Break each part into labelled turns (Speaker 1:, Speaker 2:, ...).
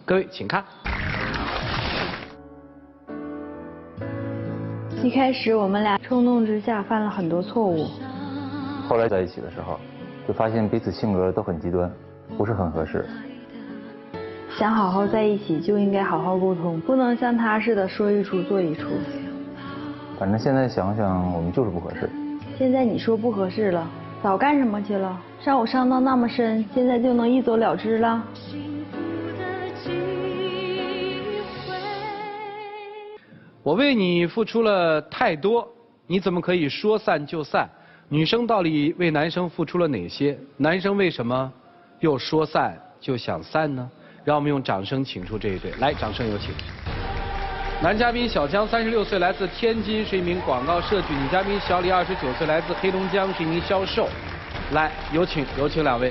Speaker 1: 各位请看。
Speaker 2: 一开始我们俩冲动之下犯了很多错误，
Speaker 3: 后来在一起的时候，就发现彼此性格都很极端，不是很合适。
Speaker 2: 想好好在一起就应该好好沟通，不能像他似的说一出做一出。
Speaker 3: 反正现在想想，我们就是不合适。
Speaker 2: 现在你说不合适了，早干什么去了？让我伤到那么深，现在就能一走了之了？
Speaker 1: 我为你付出了太多，你怎么可以说散就散？女生到底为男生付出了哪些？男生为什么又说散就想散呢？让我们用掌声请出这一对，来，掌声有请。男嘉宾小江36岁，来自天津，是一名广告设计；女嘉宾小李29岁，来自黑龙江，是一名销售。来，有请两位。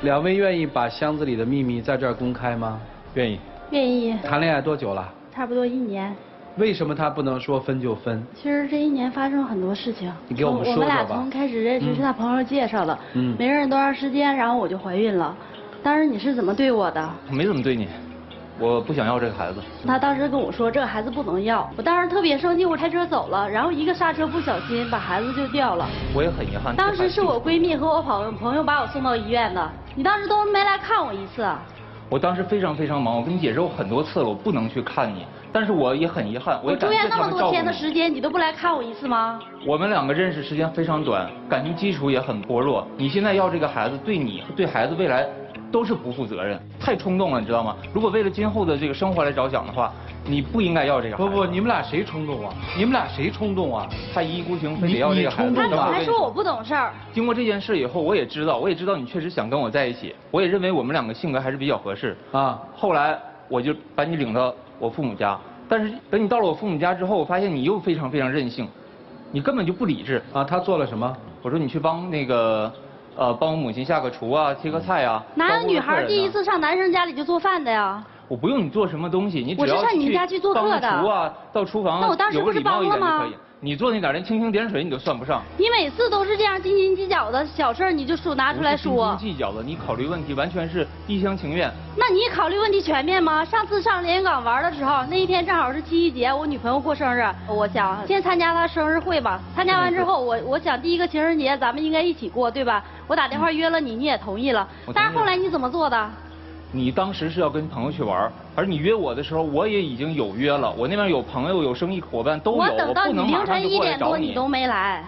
Speaker 1: 两位愿意把箱子里的秘密在这儿公开吗？愿意。
Speaker 2: 愿意。
Speaker 1: 谈恋爱多久了？
Speaker 2: 差不多1年。
Speaker 1: 为什么他不能说分就分？
Speaker 2: 其实这1年发生了很多事情。
Speaker 1: 你给我们说说吧。
Speaker 2: 我们俩从开始认识是他朋友介绍的，没认识多长时间，然后我就怀孕了。当时你是怎么对我的？
Speaker 3: 我没怎么对你，我不想要这个孩子。
Speaker 2: 他当时跟我说这个孩子不能要，我当时特别生气，我开车走了，然后一个刹车不小心把孩子就掉了。
Speaker 3: 我也很遗憾。
Speaker 2: 当时是我闺蜜和我朋友把我送到医院的，你当时都没来看我一次。
Speaker 3: 我当时非常忙，我跟你解释过很多次了，我不能去看你，但是我也很遗憾，
Speaker 2: 我住院那么多天的时间，你都不来看我一次吗？
Speaker 3: 我们2个认识时间非常短，感情基础也很薄弱，你现在要这个孩子，对你对孩子未来都是不负责任，太冲动了，你知道吗？如果为了今后的这个生活来着想的话，你不应该要这个孩子。
Speaker 1: 不，你们俩谁冲动啊？他
Speaker 3: 一意孤行非得要这个孩子。
Speaker 2: 他还说我不懂事儿。
Speaker 3: 经过这件事以后，我也知道你确实想跟我在一起，我也认为我们2个性格还是比较合适啊。后来我就把你领到我父母家，但是等你到了我父母家之后，我发现你又非常任性，你根本就不理智啊。他做了什么？我说你去帮那个。帮我母亲下个厨啊，切个菜啊。
Speaker 2: 哪有女孩第一次上男生家里就做饭的呀？
Speaker 3: 我不用你做什么东西，你只要
Speaker 2: 我是上你们家去做客的。
Speaker 3: 帮厨啊，到厨房
Speaker 2: 那我当时不是帮了吗？
Speaker 3: 你做那点连蜻蜓点水你都算不上。
Speaker 2: 你每次都是这样斤斤计较的小事你就拿出来说。
Speaker 3: 斤斤计较的，你考虑问题完全是一厢情愿。
Speaker 2: 那你考虑问题全面吗？上次上连云港玩的时候，那一天正好是7夕节，我女朋友过生日，我想先参加她生日会吧。参加完之后，我想第一个情人节咱们应该一起过，对吧？我打电话约了你，你也同意了。但是后来你怎么做的？
Speaker 3: 你当时是要跟朋友去玩，而你约我的时候，我也已经有约了，我那边有朋友、有生意伙伴都有，
Speaker 2: 我等到你凌晨1点多，
Speaker 3: 你
Speaker 2: 都没来。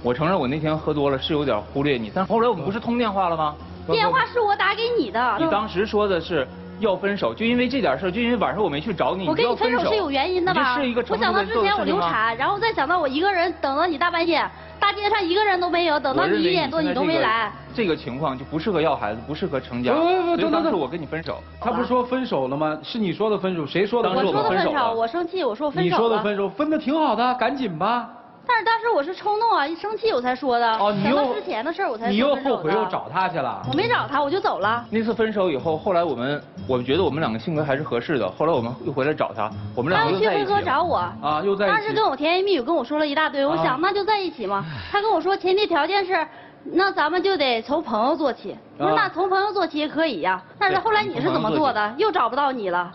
Speaker 3: 我承认我那天喝多了，是有点忽略你，但是后来我们不是通电话了吗？
Speaker 2: 电话是我打给你的。
Speaker 3: 你当时说的是要分手，就因为这点事，就因为晚上我没去找你。
Speaker 2: 我跟你分手是有原因的吧？我想到之前我流产，然后再想到我一个人等到你大半夜。大街上一个人都没有，等到你1点多你都没来。
Speaker 3: 这个情况就不适合要孩子，不适合成家。
Speaker 1: 不，
Speaker 3: 当时我跟你分手。
Speaker 1: 他不是说分手了吗？是你说的分手，谁说的分手？
Speaker 2: 我说的分手，我生气，我说分手了。
Speaker 1: 你说的分手，分的挺好的，赶紧吧。
Speaker 2: 但是当时我是冲动啊，一生气我才说的。
Speaker 1: 哦，
Speaker 2: 想到之前的事我才说。
Speaker 1: 你又后悔又找他去了？
Speaker 2: 我没找他，我就走了。
Speaker 3: 那次分手以后，后来我们觉得我们2个性格还是合适的，后来我们又回来找他，我们2个又在一起。
Speaker 2: 他去辉哥找我
Speaker 1: 啊，又在一起。
Speaker 2: 当时跟我甜言蜜语跟我说了一大堆，我想那就在一起嘛。他跟我说前提条件是，那咱们就得从朋友做起。我说那从朋友做起也可以呀，但是后来你是怎么做的？又找不到你了。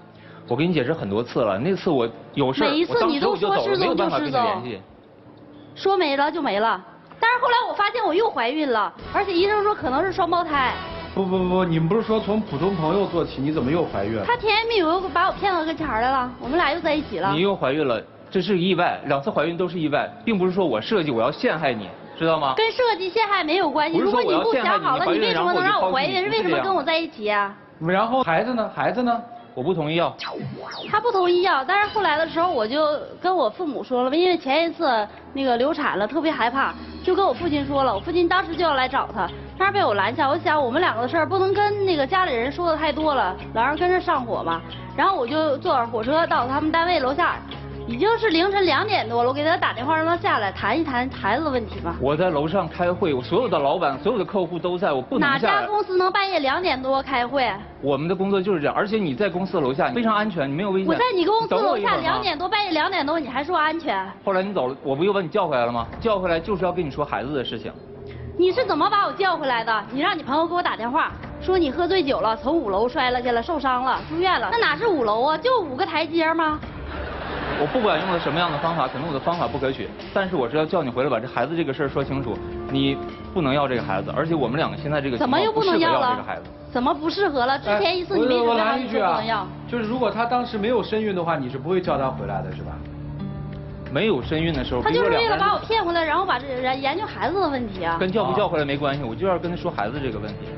Speaker 3: 我跟你解释很多次了，那次我有事，
Speaker 2: 每一次你都说失踪就失踪。说没了就没了，但是后来我发现我又怀孕了，而且医生说可能是双胞胎。
Speaker 1: 不，你们不是说从普通朋友做起，你怎么又怀孕了？
Speaker 2: 他甜言蜜语又把我骗到跟前来了，我们俩又在一起了。
Speaker 3: 你又怀孕了，这是意外，2次怀孕都是意外，并不是说我设计我要陷害你，知道吗？
Speaker 2: 跟设计陷害没有关系。如果你不想好了，你为什么能让我怀孕？为什么跟我在一起啊？
Speaker 1: 然后孩子呢？孩子呢？
Speaker 3: 我不同意要。
Speaker 2: 他不同意要，但是后来的时候我就跟我父母说了，因为前一次那个流产了，特别害怕，就跟我父亲说了，我父亲当时就要来找他，但是被我拦下。我想我们2个的事儿不能跟那个家里人说的太多了，老让跟着上火嘛。然后我就坐火车到他们单位楼下。已经是凌晨2点多了，我给他打电话让他下来谈一谈孩子的问题吧。
Speaker 3: 我在楼上开会，我所有的老板、所有的客户都在，我不能下来。
Speaker 2: 哪家公司能半夜2点多开会？
Speaker 3: 我们的工作就是这样，而且你在公司楼下非常安全，你没有危险。
Speaker 2: 我在你公司楼下2点多，半夜2点多，你还说安全？
Speaker 3: 后来你走了，我不又把你叫回来了吗？叫回来就是要跟你说孩子的事情。
Speaker 2: 你是怎么把我叫回来的？你让你朋友给我打电话，说你喝醉酒了，从5楼摔了下来，受伤了，住院了。那哪是5楼啊？就5个台阶吗？
Speaker 3: 我不管用了什么样的方法，可能我的方法不可取，但是我是要叫你回来把这孩子这个事儿说清楚。你不能要这个孩子，而且我们两个现在这个
Speaker 2: 怎么又不能要了？
Speaker 3: 这个孩子
Speaker 2: 怎么不适合了？之前一次你没准备好你说不能要。
Speaker 1: 就是如果他当时没有身孕的话，你是不会叫他回来的，是吧？
Speaker 3: 没有身孕的时候，
Speaker 2: 他就是为了把我骗回来，然后把这研究孩子的问题啊。
Speaker 3: 跟叫不叫回来没关系，我就要跟他说孩子这个问题。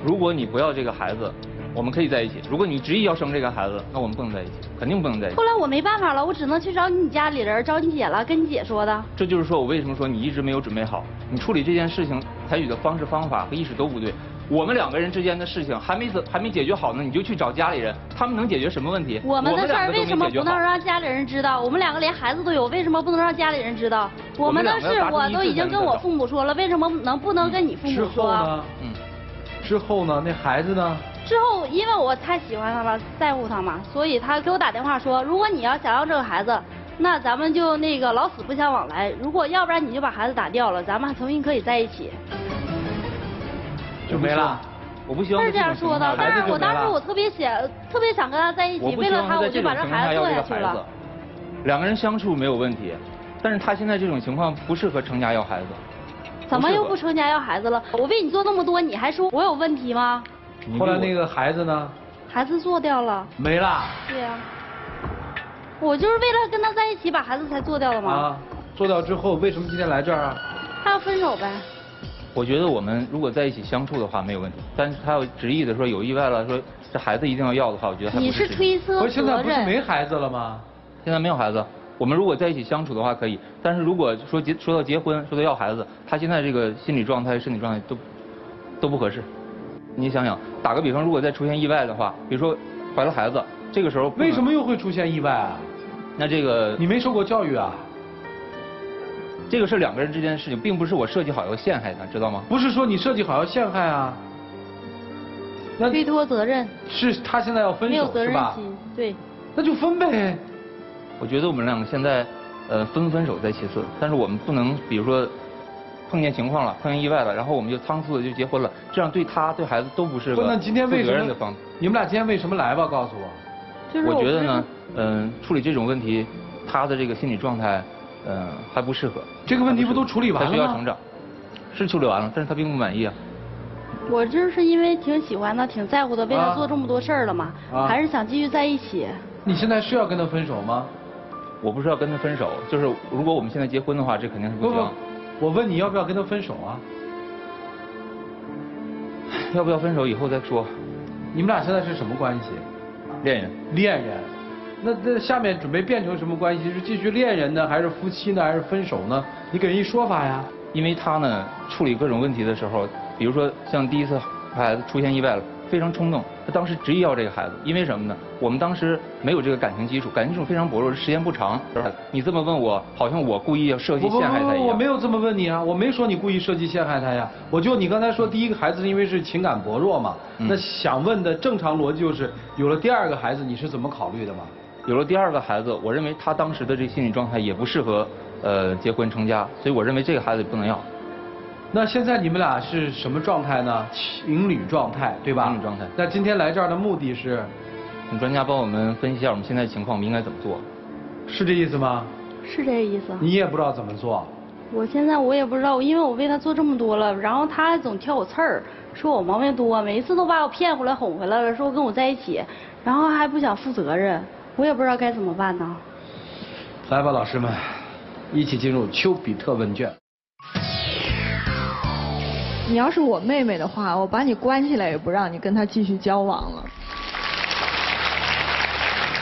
Speaker 3: 如果你不要这个孩子，我们可以在一起；如果你执意要生这个孩子，那我们不能在一起，肯定不能在一起。
Speaker 2: 后来我没办法了，我只能去找你家里人，找你姐了，跟你姐说的。
Speaker 3: 这就是说我为什么说你一直没有准备好，你处理这件事情采取的方式方法和意识都不对。我们2个人之间的事情还没解决好呢，你就去找家里人，他们能解决什么问题？
Speaker 2: 我们的事儿为什么不能让家里人知道？我们2个连孩子都有，为什么不能让家里人知道？我们的事我都已经跟我父母说了，为什么不能跟你父母说？
Speaker 1: 之后呢？那孩子呢？
Speaker 2: 之后因为我太喜欢他了，在乎他嘛，所以他给我打电话说，如果你要想要这个孩子，那咱们就那个老死不相往来。如果要不然你就把孩子打掉了，咱们重新可以在一起。
Speaker 1: 就没了。
Speaker 3: 我不希望
Speaker 2: 是这样说的，但是我当时我特别想跟他在一起，为了他我就把这孩子做下去了。
Speaker 3: 2个人相处没有问题，但是他现在这种情况不适合成家要孩子。
Speaker 2: 怎么又不成家要孩子了？我为你做那么多，你还说我有问题吗？
Speaker 1: 后来那个孩子呢？
Speaker 2: 孩子做掉了。
Speaker 1: 没了。
Speaker 2: 对呀。我就是为了跟他在一起，把孩子才做掉了吗？
Speaker 1: 啊，做掉之后，为什么今天来这儿啊？
Speaker 2: 他要分手呗。
Speaker 3: 我觉得我们如果在一起相处的话没有问题，但是他要执意的说有意外了，说这孩子一定要要的话，我觉得还不是。
Speaker 2: 你是推测责任。
Speaker 1: 现在不是没孩子了吗？
Speaker 3: 现在没有孩子，我们如果在一起相处的话可以，但是如果说到结婚，说到要孩子，他现在这个心理状态、身体状态都不合适。你想想，打个比方，如果再出现意外的话，比如说怀了孩子，这个时候
Speaker 1: 为什么又会出现意外啊？
Speaker 3: 那这个
Speaker 1: 你没受过教育啊？
Speaker 3: 这个是2个人之间的事情，并不是我设计好要陷害他，知道吗？
Speaker 1: 不是说你设计好要陷害啊。
Speaker 2: 那推脱责任。
Speaker 1: 是他现在要分手是吧？没有
Speaker 2: 责任心，对。
Speaker 1: 那就分呗。
Speaker 3: 我觉得我们2个现在，分手在其次，但是我们不能，比如说碰见情况了，碰见意外了，然后我们就仓促的就结婚了，这样对他对孩子都不是个负责任的方式。
Speaker 1: 你们俩今天为什么来吧？告诉我。
Speaker 2: 就是
Speaker 3: 我觉得呢，处理这种问题，他的这个心理状态，还不适合。
Speaker 1: 这个问题不都处理完了吗？
Speaker 3: 他需要成长，是处理完了，但是他并不满意啊。
Speaker 2: 我就是因为挺喜欢他，挺在乎他，为他做这么多事儿了嘛，还是想继续在一起。
Speaker 1: 你现在是要跟他分手吗？
Speaker 3: 我不是要跟他分手，就是如果我们现在结婚的话，这肯定是不行。
Speaker 1: 我问你要不要跟他分手啊？
Speaker 3: 要不要分手以后再说。
Speaker 1: 你们俩现在是什么关系？
Speaker 3: 恋人。
Speaker 1: 恋人。那下面准备变成什么关系？是继续恋人呢，还是夫妻呢，还是分手呢？你给人一说法呀。
Speaker 3: 因为他呢处理各种问题的时候，比如说像第一次孩子出现意外了，非常冲动，他当时执意要这个孩子，因为什么呢？我们当时没有这个感情基础，感情基础非常薄弱，时间不长。你这么问我，好像我故意要设计陷害他一样。
Speaker 1: 我没有这么问你啊，我没说你故意设计陷害他呀。你刚才说第一个孩子是因为是情感薄弱嘛，那想问的正常逻辑就是有了第2个孩子，你是怎么考虑的嘛？
Speaker 3: 有了第2个孩子，我认为他当时的这心理状态也不适合结婚成家，所以我认为这个孩子不能要。
Speaker 1: 那现在你们俩是什么状态呢？情侣状态，对吧？
Speaker 3: 情侣状态。
Speaker 1: 那今天来这儿的目的是，
Speaker 3: 请专家帮我们分析一下我们现在的情况，我们应该怎么做？
Speaker 1: 是这意思吗？
Speaker 2: 是这意思。
Speaker 1: 你也不知道怎么做？
Speaker 2: 我现在我也不知道，因为我为他做这么多了，然后他还总挑我刺儿，说我毛病多，每一次都把我骗回来哄回来了，说跟我在一起，然后还不想负责任，我也不知道该怎么办呢。
Speaker 1: 来吧，老师们，一起进入丘比特问卷。
Speaker 4: 你要是我妹妹的话，我把你关起来也不让你跟他继续交往了。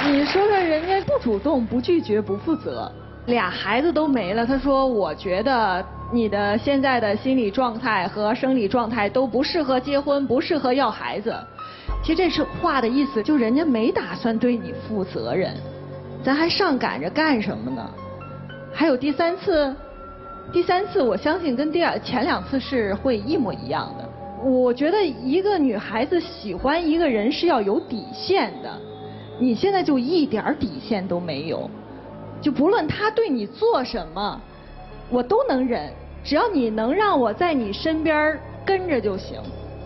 Speaker 4: 你说说人家不主动、不拒绝、不负责，2孩子都没了，他说我觉得你的现在的心理状态和生理状态都不适合结婚，不适合要孩子。其实这是话的意思，就人家没打算对你负责任，咱还上赶着干什么呢？还有第3次。第3次我相信跟前2次是会一模一样的。我觉得一个女孩子喜欢一个人是要有底线的，你现在就一点底线都没有，就不论他对你做什么，我都能忍，只要你能让我在你身边跟着就行。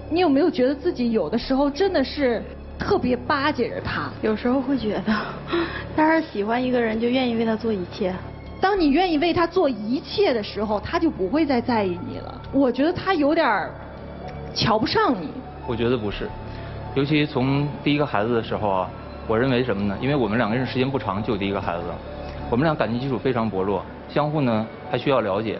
Speaker 4: 你有没有觉得自己有的时候真的是特别巴结着他？
Speaker 2: 有时候会觉得，但是喜欢一个人就愿意为他做一切。
Speaker 4: 当你愿意为他做一切的时候，他就不会再在意你了。我觉得他有点瞧不上你。
Speaker 3: 我觉得不是，尤其从第一个孩子的时候啊，我认为什么呢？因为我们两个人时间不长就有第一个孩子了，我们俩感情基础非常薄弱，相互呢还需要了解，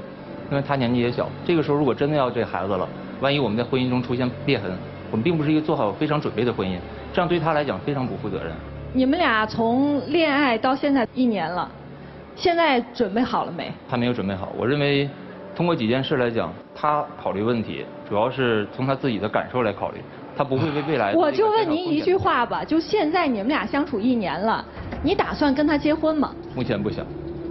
Speaker 3: 因为他年纪也小。这个时候如果真的要这孩子了，万一我们在婚姻中出现裂痕，我们并不是一个做好非常准备的婚姻，这样对他来讲非常不负责任。
Speaker 4: 你们俩从恋爱到现在1年了。现在准备好了没？
Speaker 3: 还没有准备好。我认为，通过几件事来讲，他考虑问题主要是从他自己的感受来考虑，他不会为未来。
Speaker 4: 我就问您一句话吧，就现在你们俩相处1年了，你打算跟他结婚吗？
Speaker 3: 目前不想。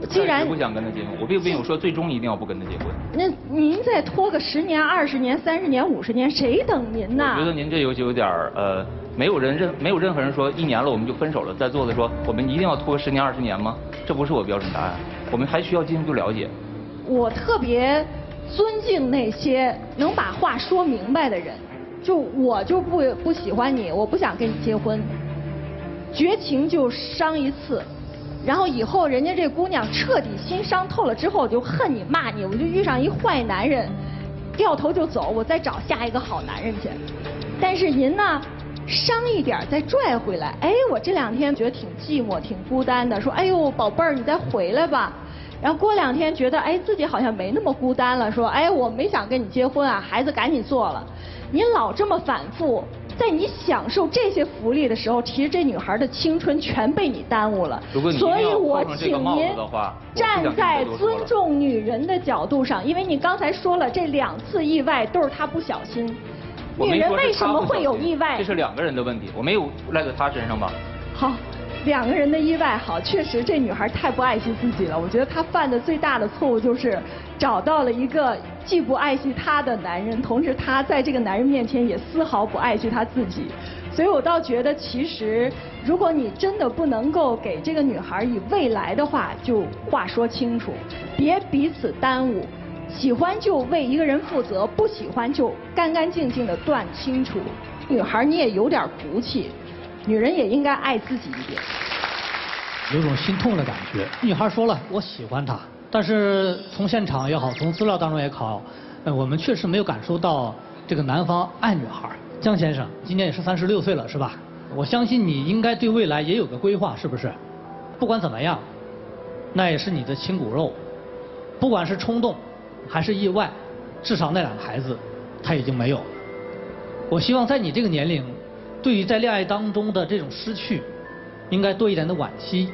Speaker 4: 既然
Speaker 3: 不想跟他结婚，我并没有说最终一定要不跟他结婚。
Speaker 4: 那您再拖个10年、20年、30年、50年，谁等您呢？
Speaker 3: 我觉得您这有点没有任何人说1年了我们就分手了，在座的说我们一定要拖10年20年吗？这不是我标准答案，我们还需要进一步了解。
Speaker 4: 我特别尊敬那些能把话说明白的人，我就不喜欢你，我不想跟你结婚，绝情就伤一次。然后以后人家这姑娘彻底心伤透了之后，就恨你骂你，我就遇上一坏男人，掉头就走，我再找下一个好男人去。但是您呢，伤一点再拽回来。哎，我这2天觉得挺寂寞、挺孤单的，说哎呦宝贝儿，你再回来吧。然后过2天觉得哎自己好像没那么孤单了，说哎我没想跟你结婚啊，孩子赶紧做了。您老这么反复。在你享受这些福利的时候，其实这女孩的青春全被你耽误了。所以我请您站在尊重女人的角度上，因为你刚才说了，这2次意外都是她不小心。女人为什么会有意外？
Speaker 3: 这是2个人的问题，我没有赖在她身上吧？
Speaker 4: 好，2个人的意外，好，确实这女孩太不爱惜自己了。我觉得她犯的最大的错误就是找到了一个既不爱惜她的男人，同时她在这个男人面前也丝毫不爱惜她自己。所以我倒觉得，其实如果你真的不能够给这个女孩以未来的话，就话说清楚，别彼此耽误。喜欢就为一个人负责，不喜欢就干干净净的断清楚。女孩你也有点骨气，女人也应该爱自己一点。
Speaker 5: 有种心痛的感觉。女孩说了，我喜欢他，但是从现场也好，从资料当中也好，我们确实没有感受到这个男方爱女孩。江先生今年也是36岁了，是吧？我相信你应该对未来也有个规划，是不是？不管怎么样，那也是你的亲骨肉。不管是冲动还是意外，至少那2个孩子他已经没有了。我希望在你这个年龄，对于在恋爱当中的这种失去，应该多一点的惋惜，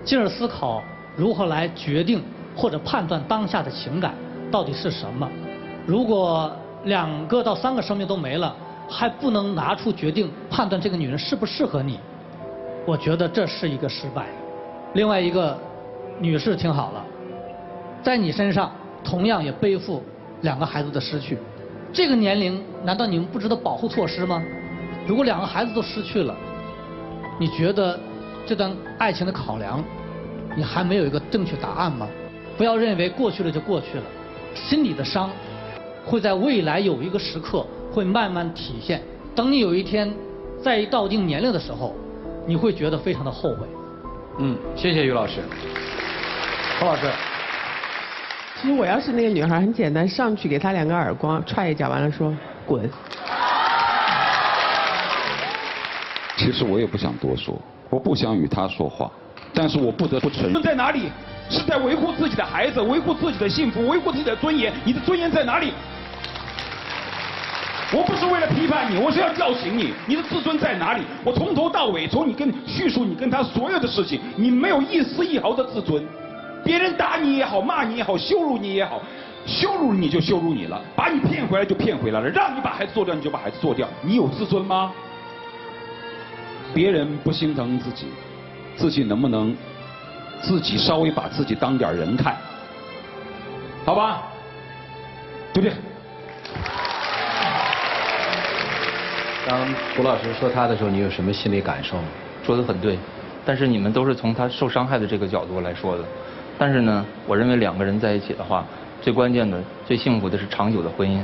Speaker 5: 进而思考如何来决定或者判断当下的情感到底是什么。如果2个到3个生命都没了，还不能拿出决定判断这个女人适不适合你，我觉得这是一个失败。另外一个女士听好了，在你身上同样也背负2个孩子的失去。这个年龄难道你们不知道保护措施吗？如果2个孩子都失去了，你觉得这段爱情的考量，你还没有一个正确答案吗？不要认为过去了就过去了，心里的伤会在未来有一个时刻会慢慢体现。等你有一天在到一定年龄的时候，你会觉得非常的后悔。
Speaker 1: 谢谢于老师。侯老师。
Speaker 6: 其实我要是那个女孩，很简单，上去给他2个耳光，踹一脚，完了说滚。
Speaker 7: 其实我也不想多说，我不想与他说话，但是我不得不承认。
Speaker 8: 在哪里？是在维护自己的孩子，维护自己的幸福，维护自己的尊严。你的尊严在哪里？我不是为了批判你，我是要叫醒你。你的自尊在哪里？我从头到尾，从你叙述你跟他所有的事情，你没有一丝一毫的自尊。别人打你也好，骂你也好，羞辱你也好，羞辱你就羞辱你了，把你骗回来就骗回来了，让你把孩子做掉你就把孩子做掉，你有自尊吗？别人不心疼自己，自己能不能自己稍微把自己当点人看？好吧，对不对？
Speaker 1: 当胡老师说他的时候，你有什么心理感受？
Speaker 3: 说得很对，但是你们都是从他受伤害的这个角度来说的。但是呢，我认为2个人在一起的话，最关键的、最幸福的是长久的婚姻。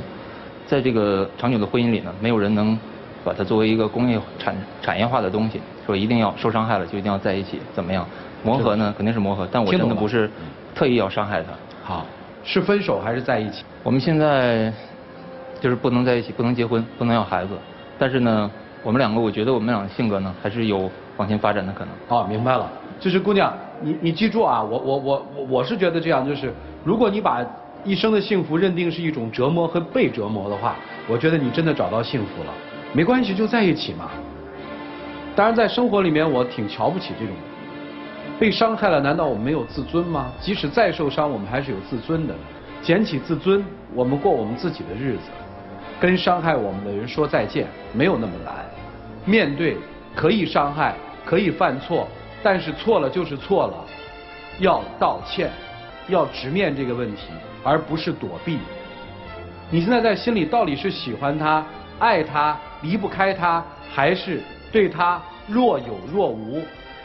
Speaker 3: 在这个长久的婚姻里呢，没有人能把它作为一个工业产业化的东西，说一定要受伤害了就一定要在一起，怎么样？磨合呢肯定是磨合，但我真的不是特意要伤害他。
Speaker 1: 好，是分手还是在一起？
Speaker 3: 我们现在就是不能在一起，不能结婚，不能要孩子。但是呢，我们两个，我觉得我们俩的性格呢，还是有往前发展的可能。
Speaker 1: 哦，明白了。就是姑娘，你记住啊，我是觉得这样，就是如果你把一生的幸福认定是一种折磨和被折磨的话，我觉得你真的找到幸福了。没关系，就在一起嘛。当然，在生活里面，我挺瞧不起这种被伤害了，难道我们没有自尊吗？即使再受伤，我们还是有自尊的。捡起自尊，我们过我们自己的日子，跟伤害我们的人说再见，没有那么难。面对可以伤害，可以犯错，但是错了就是错了，要道歉，要直面这个问题，而不是躲避。你现在在心里到底是喜欢他、爱他、离不开他，还是对他若有若无？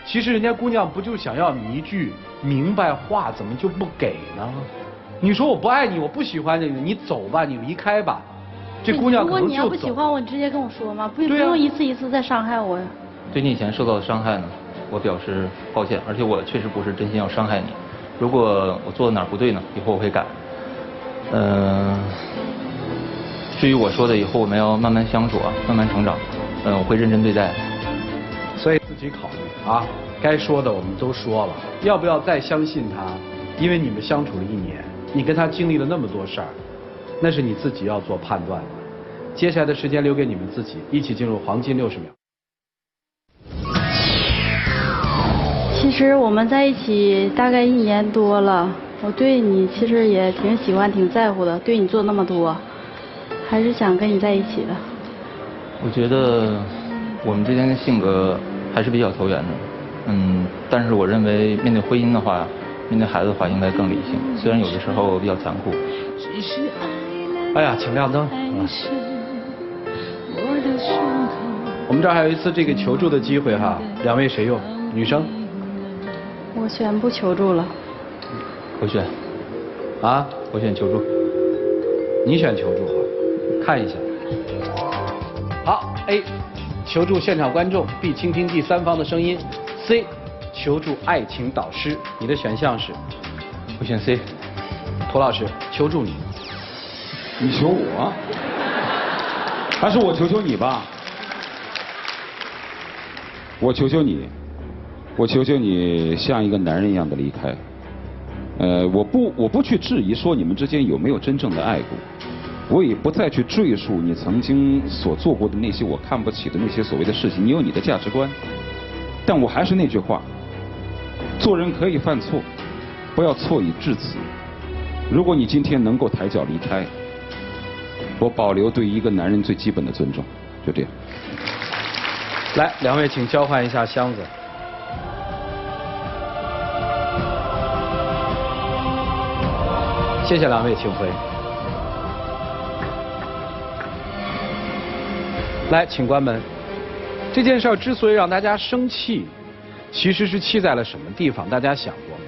Speaker 1: 其实人家姑娘不就想要你一句明白话，怎么就不给呢？你说我不爱你，我不喜欢你，你走吧，你离开吧。这姑娘可能就走。
Speaker 2: 如果你要不喜欢我，你直接跟我说嘛，不用一次一次再伤害我呀。
Speaker 3: 对你以前受到的伤害呢，我表示抱歉，而且我确实不是真心要伤害你。如果我做的哪儿不对呢，以后我会改。至于我说的以后我们要慢慢相处啊，慢慢成长，我会认真对待。
Speaker 1: 所以自己考虑啊，该说的我们都说了，要不要再相信他？因为你们相处了1年，你跟他经历了那么多事儿，那是你自己要做判断的。接下来的时间留给你们自己，一起进入黄金60秒。
Speaker 2: 其实我们在一起大概1年多了，我对你其实也挺喜欢、挺在乎的，对你做那么多，还是想跟你在一起的。
Speaker 3: 我觉得我们之间的性格还是比较投缘的，但是我认为面对婚姻的话，面对孩子的话应该更理性，虽然有的时候比较残酷。
Speaker 1: 哎呀，请亮灯。我们这儿还有一次这个求助的机会哈，两位谁用？女生？
Speaker 2: 我选不求助了。
Speaker 3: 我选。
Speaker 1: 啊？
Speaker 3: 我选求助。
Speaker 1: 你选求助哈，看一下。好 ，A， 求助现场观众 ，B， 倾听第三方的声音 ，C， 求助爱情导师。你的选项是？
Speaker 3: 我选 C。
Speaker 1: 涂老师，求助你。
Speaker 8: 你求我？还是我求求你吧？
Speaker 7: 我求求你，我求求你像一个男人一样的离开。我不去质疑说你们之间有没有真正的爱过，我也不再去赘述你曾经所做过的那些我看不起的那些所谓的事情。你有你的价值观，但我还是那句话，做人可以犯错，不要错以致死。如果你今天能够抬脚离开，我保留对一个男人最基本的尊重，就这样。
Speaker 1: 来，两位请交换一下箱子。谢谢两位，请回。来，请关门。这件事儿之所以让大家生气，其实是气在了什么地方？大家想过吗？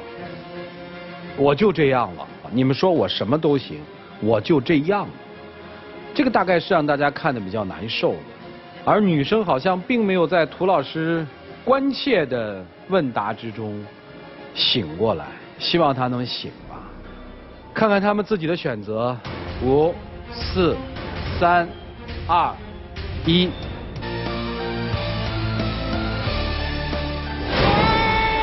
Speaker 1: 我就这样了，你们说我什么都行，我就这样了。这个大概是让大家看得比较难受的。而女生好像并没有在涂老师关切的问答之中醒过来，希望她能醒吧。看看他们自己的选择，5、4、3、2、1。